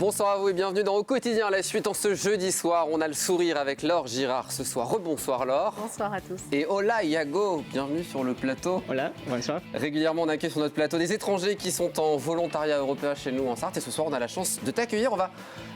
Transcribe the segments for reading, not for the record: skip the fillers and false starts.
Bonsoir à vous et bienvenue dans Au Quotidien. La suite en ce jeudi soir, on a le sourire avec Laure Girard ce soir. Rebonsoir Laure. Bonsoir à tous. Et hola Iago, bienvenue sur le plateau. Hola, bonsoir. Régulièrement on accueille sur notre plateau des étrangers qui sont en volontariat européen chez nous en Sarthe. Et ce soir on a la chance de t'accueillir. On va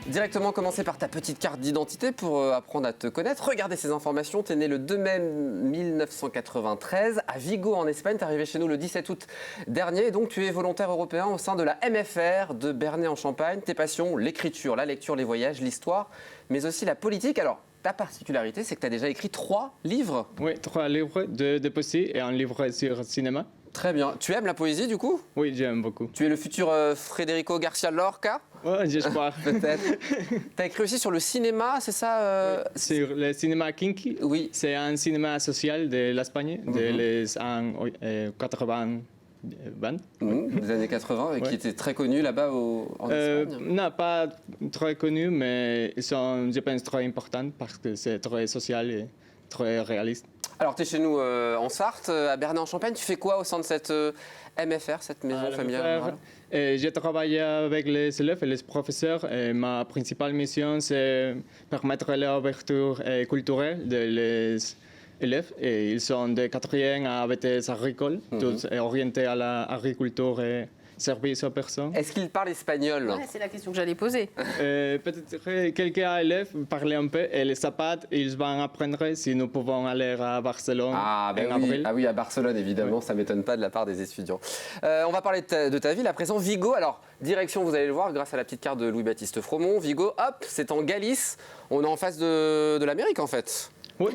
directement commencer par ta petite carte d'identité pour apprendre à te connaître. Regardez ces informations, tu es né le 2 mai 1993 à Vigo en Espagne. Tu es arrivé chez nous le 17 août dernier et donc tu es volontaire européen au sein de la MFR de Bernay en Champagne. Tes passions, l'écriture, la lecture, les voyages, l'histoire, mais aussi la politique. Alors, ta particularité, c'est que tu as déjà écrit 3 livres. Oui, 3 livres, 2 de poésie et un livre sur cinéma. Très bien. Tu aimes la poésie, du coup? Oui, j'aime beaucoup. Tu es le futur Federico García Lorca? Oui, j'espère. Peut-être. Tu as écrit aussi sur le cinéma, c'est ça Oui, sur le cinéma kinky. Oui. C'est un cinéma social de l'Espagne, des années 80. Des années 80, et qui était très connu là-bas en Espagne. Non, pas très connu, mais ils sont, je pense, très importants parce que c'est très social et très réaliste. Alors, tu es chez nous en Sarthe, à Bernay en Champagne. Tu fais quoi au sein de cette MFR, cette maison familiale? Je travaille avec les élèves et les professeurs. Et ma principale mission, c'est permettre l'ouverture culturelle des élèves. Et ils sont de 4e à BTS agricole, tous orientés à l'agriculture et service aux personnes. Est-ce qu'ils parlent espagnol? Ouais, c'est la question que j'allais poser. Peut-être quelques élèves parlent un peu et les zapates, ils vont apprendre si nous pouvons aller à Barcelone en avril. Ah oui, à Barcelone, évidemment, oui. Ça ne m'étonne pas de la part des étudiants. On va parler de ta ville à présent. Vigo, alors, direction, vous allez le voir, grâce à la petite carte de Louis-Baptiste Fromont. Vigo, hop, c'est en Galice. On est en face de l'Amérique, en fait. Oui.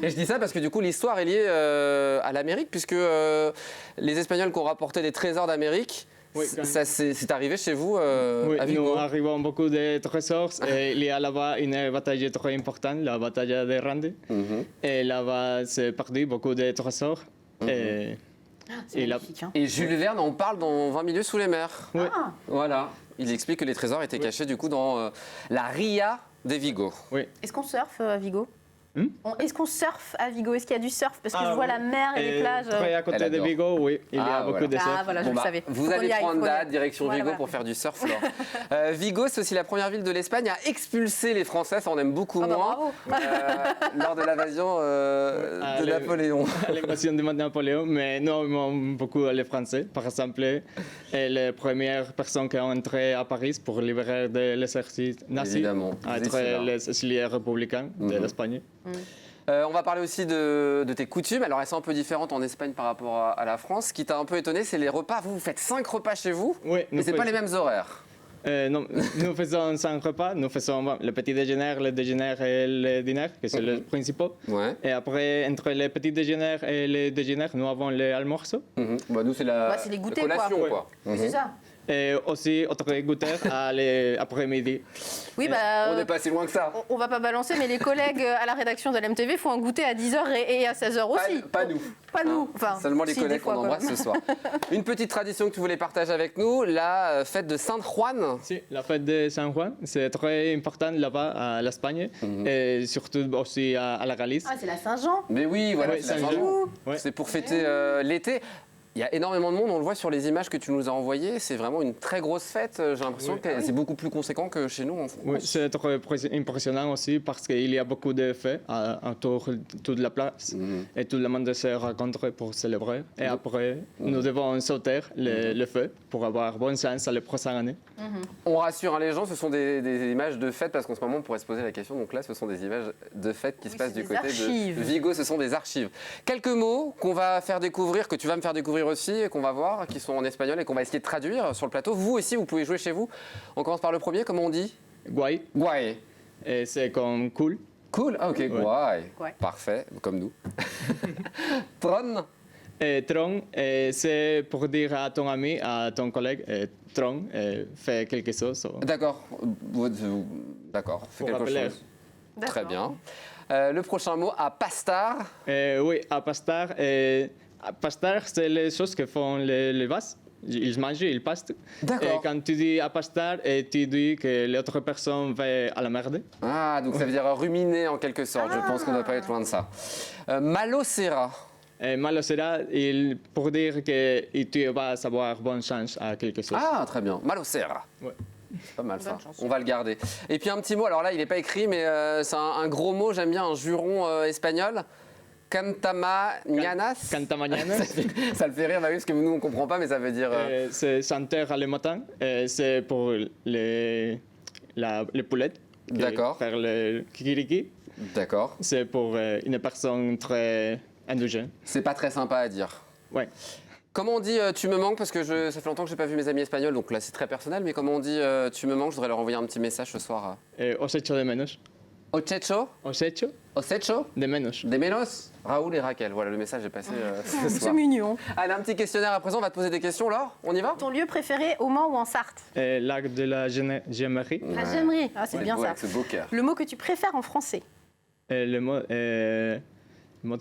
Et je dis ça parce que du coup l'histoire est liée à l'Amérique puisque les Espagnols qui ont rapporté des trésors d'Amérique, oui, c'est arrivé chez vous oui, à Vigo. Nous arrivons beaucoup de trésors et il y a là-bas une bataille très importante, la bataille de Rande. Et là-bas c'est perdu beaucoup de trésors. C'est magnifique, hein. Et Jules Verne en parle dans 20 milieux sous les mers. Oui. Voilà. Il explique que les trésors étaient cachés du coup dans la Ria de Vigo. Oui. Est-ce qu'on surfe à Vigo? Est-ce qu'on surfe à Vigo? Est-ce qu'il y a du surf? Parce que je vois la mer et les plages. Très à côté de Vigo, oui, il y a beaucoup de surf. Ah voilà, je le savais. Vous allez prendre date, direction Vigo pour faire du surf. Vigo, c'est aussi la première ville de l'Espagne à expulser les Français, ça on aime beaucoup moins, lors de l'invasion de Napoléon. L'invasion de Napoléon, mais nous aimons beaucoup les Français. Par exemple, les premières personnes qui ont entré à Paris pour libérer l'exercice nazi, être les exiliés républicains de l'Espagne. On va parler aussi de tes coutumes. Alors, elles sont un peu différentes en Espagne par rapport à la France. Ce qui t'a un peu étonné, c'est les repas. Vous faites 5 repas chez vous, mais ce n'est pas les mêmes horaires. Non, nous faisons 5 repas. Nous faisons le petit déjeuner, le déjeuner et le dîner, qui sont les principaux. Ouais. Et après, entre le petit déjeuner et le déjeuner, nous avons l'almuerzo. Nous, c'est les goûters, collation, quoi. C'est ça. Et aussi, autre goûter après-midi. Oui, on n'est pas si loin que ça. On va pas balancer, mais les collègues à la rédaction de l'MTV font un goûter à 10h et à 16h aussi. Pas nous. Pas nous. Enfin, seulement les collègues qu'on embrasse ce soir. Une petite tradition que tu voulais partager avec nous, la fête de San Juan. Si, la fête de San Juan, c'est très important là-bas à l'Espagne et surtout aussi à la Galice. Ah, c'est la Saint-Jean. Mais oui, voilà, c'est la Saint-Jean. Ouais. C'est pour fêter l'été. Il y a énormément de monde, on le voit sur les images que tu nous as envoyées. C'est vraiment une très grosse fête. J'ai l'impression que c'est beaucoup plus conséquent que chez nous en France. Oui, c'est très impressionnant aussi parce qu'il y a beaucoup de fêtes autour de toute la place et tout le monde se rencontre pour célébrer. Et après, nous devons sauter le feu pour avoir bonne chance à la prochaine année. On rassure les gens, ce sont des images de fête parce qu'en ce moment on pourrait se poser la question. Donc là, ce sont des images de fête qui se passent du côté de Vigo. Ce sont des archives. Quelques mots qu'on va faire découvrir, que tu vas me faire découvrir aussi et qu'on va voir, qui sont en espagnol et qu'on va essayer de traduire sur le plateau. Vous aussi, vous pouvez jouer chez vous. On commence par le premier, comment on dit? Guay. Guay. Et c'est comme cool. Cool, ah, ok, guay. Parfait, comme nous. Tron. Et tron, c'est pour dire à ton ami, à ton collègue, tron, fais quelque chose. D'accord, d'accord, fais quelque chose. Très bien. Le prochain mot, à pastar. Oui, à pastar. Pastar, c'est les choses que font les vaches. Ils mangent, ils pastent. D'accord. Et quand tu dis à pastar, tu dis que l'autre personne va à la merde. Ah, donc ça veut dire ruminer en quelque sorte. Je pense qu'on ne doit pas être loin de ça. Malocera. Malocera, pour dire que tu vas avoir bonne chance à quelque chose. Ah, très bien. Malocera. Ouais. C'est pas mal ça. Bonne chance. On va le garder. Et puis un petit mot, alors là il n'est pas écrit, mais c'est un gros mot, j'aime bien, un juron espagnol. Cantamañanas. Cantamañanas. Ça le fait rire, bah oui, parce que nous on comprend pas, mais ça veut dire. C'est chanter le matin. C'est pour les poulettes. D'accord. Faire le kikiriki. D'accord. C'est pour une personne très indulgente. C'est pas très sympa à dire. Ouais. Comment on dit tu me manques, parce que ça fait longtemps que j'ai pas vu mes amis espagnols, donc là c'est très personnel, mais comment on dit tu me manques, je voudrais leur envoyer un petit message ce soir. Os echo de menos. Ochecho, Os echo Osecho, de menos. de menos, Raoul et Raquel. Voilà, le message est passé ce C'est soir. mignon. Allez, un petit questionnaire à présent, on va te poser des questions, Laure. On y va? Ton lieu préféré au Mans ou en Sarthe? L'arc de la Gémerie. La Gemmerie. Ah, c'est bien ça. Avec ce beau cœur. Le mot que tu préfères en français? Le mot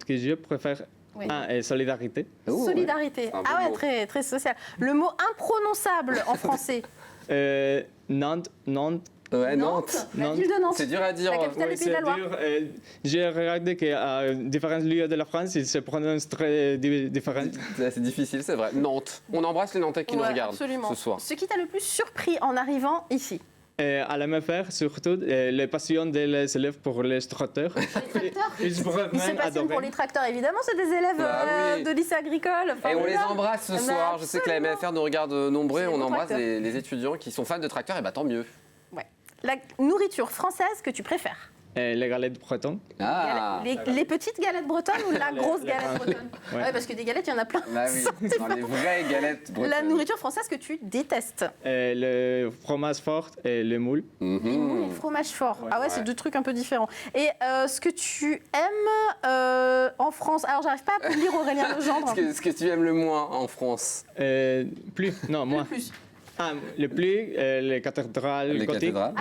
que je préfère. Oui. Solidarité. Ouh, Solidarité. C'est un beau Ah ouais, mot. très, très social. Le mot imprononçable en français? Nantes. Ouais, Nantes. La Nantes. ville de Nantes. C'est dur à dire. La capitale du Pays de la Loire. J'ai regardé qu'à différents lieux de la France, ils se prononcent très différents. C'est difficile, c'est vrai. Nantes. On embrasse les Nantais qui nous Ouais, regardent absolument. ce soir. Ce qui t'a le plus surpris en arrivant ici? À la MFR, surtout, les passions des élèves pour les tracteurs. Les tracteurs? Ils se Ils se passionnent adorer. pour les tracteurs, évidemment, c'est des élèves Bah oui. de lycée agricole. Et on les Formidable. embrasse ce Bah, soir. Je sais que la absolument. MFR nous regarde nombreux. C'est On des embrasse tracteurs. les étudiants qui sont fans de tracteurs. Et bah tant mieux. Ouais. La nourriture française que tu préfères? Les galettes bretonnes. Ah. Les petites galettes bretonnes ou la grosse galette bretonne? Ouais. Ouais, parce que des galettes, il y en a plein. Bah oui. Dans les vraies galettes bretonnes. La nourriture française que tu détestes? Le fromage fort et le moule. Mhm. Le fromage fort. Ah ouais, c'est Ouais. deux trucs un peu différents. Et ce que tu aimes en France? Alors, j'arrive pas à te lire Aurélien Legendre. Ce que tu aimes le moins en France? Non, moi. Plus. Le plus, les cathédrales Les gothiques. cathédrales.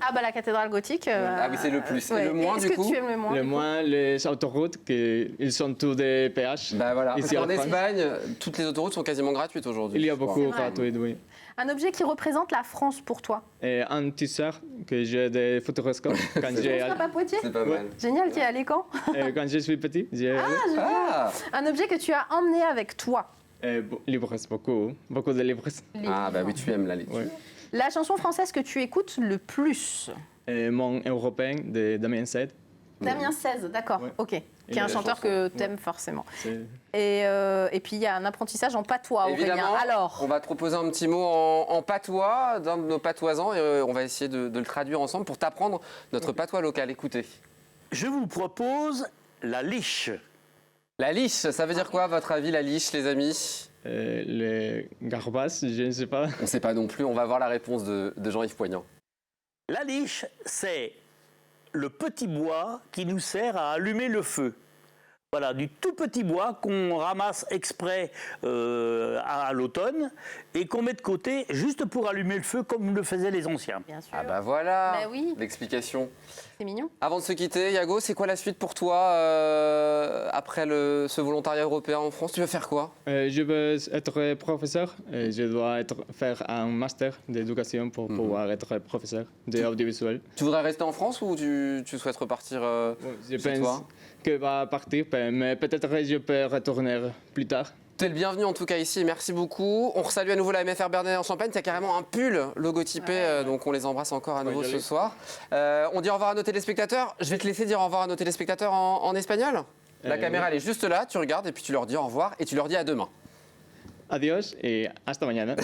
Ah, bah, la cathédrale gothique. Ah oui, c'est le plus. Et ouais. le moins, Est-ce du que coup tu aimes le moins? Le moins, les autoroutes, ils sont tous des péages. Bah voilà. Ici En en France. Espagne, toutes les autoroutes sont quasiment gratuites aujourd'hui. Il y a je crois. beaucoup C'est vrai. gratuits, oui. Un objet qui représente la France pour toi? Et un t-shirt que j'ai des photoscopes quand, Tu seras pas Poitiers? C'est pas mal. Génial, tu es allé quand? quand je suis petit. Ah, Un objet que tu as emmené avec toi? Livres, beaucoup de livres. Les ah bah livres. oui, tu aimes la lecture. Ouais. La chanson française que tu écoutes le plus? Mon européen de Damien Sed. Damien 16, d'accord, Ouais. ok. Qui Et est un la chanteur chanson. que tu aimes forcément. C'est- Et puis il y a un apprentissage en patois, Aurélien. Évidemment, Alors, on va te proposer un petit mot en patois, d'un de nos patoisans, et on va essayer de le traduire ensemble pour t'apprendre notre patois local. Écoutez. Je vous propose la liche. La liche, ça veut dire quoi à votre avis, la liche, les amis? les garbas, je ne sais pas. On ne sait pas non plus, on va voir la réponse de Jean-Yves Poignant. La liche, c'est le petit bois qui nous sert à allumer le feu. Voilà, du tout petit bois qu'on ramasse exprès à l'automne et qu'on met de côté juste pour allumer le feu comme le faisaient les anciens. bien sûr, Ah bah voilà Bah oui. l'explication. c'est mignon. Avant de se quitter, Yago, c'est quoi la suite pour toi après ce volontariat européen en France? Tu veux faire quoi? Je veux être professeur. Je dois faire un master d'éducation pour pouvoir être professeur d'audiovisuel. Tu voudrais rester en France ou tu souhaites repartir Je chez pense toi? que va partir, mais peut-être je peux retourner plus tard. Tu es le bienvenu en tout cas ici, merci beaucoup. On salue à nouveau la MFR Bernay en Champagne, tu as carrément un pull logotypé, donc on les embrasse encore à nouveau ce soir. On dit au revoir à nos téléspectateurs. Je vais te laisser dire au revoir à nos téléspectateurs en espagnol. La caméra elle est juste là, tu regardes et puis tu leur dis au revoir et tu leur dis à demain. Adiós et hasta mañana.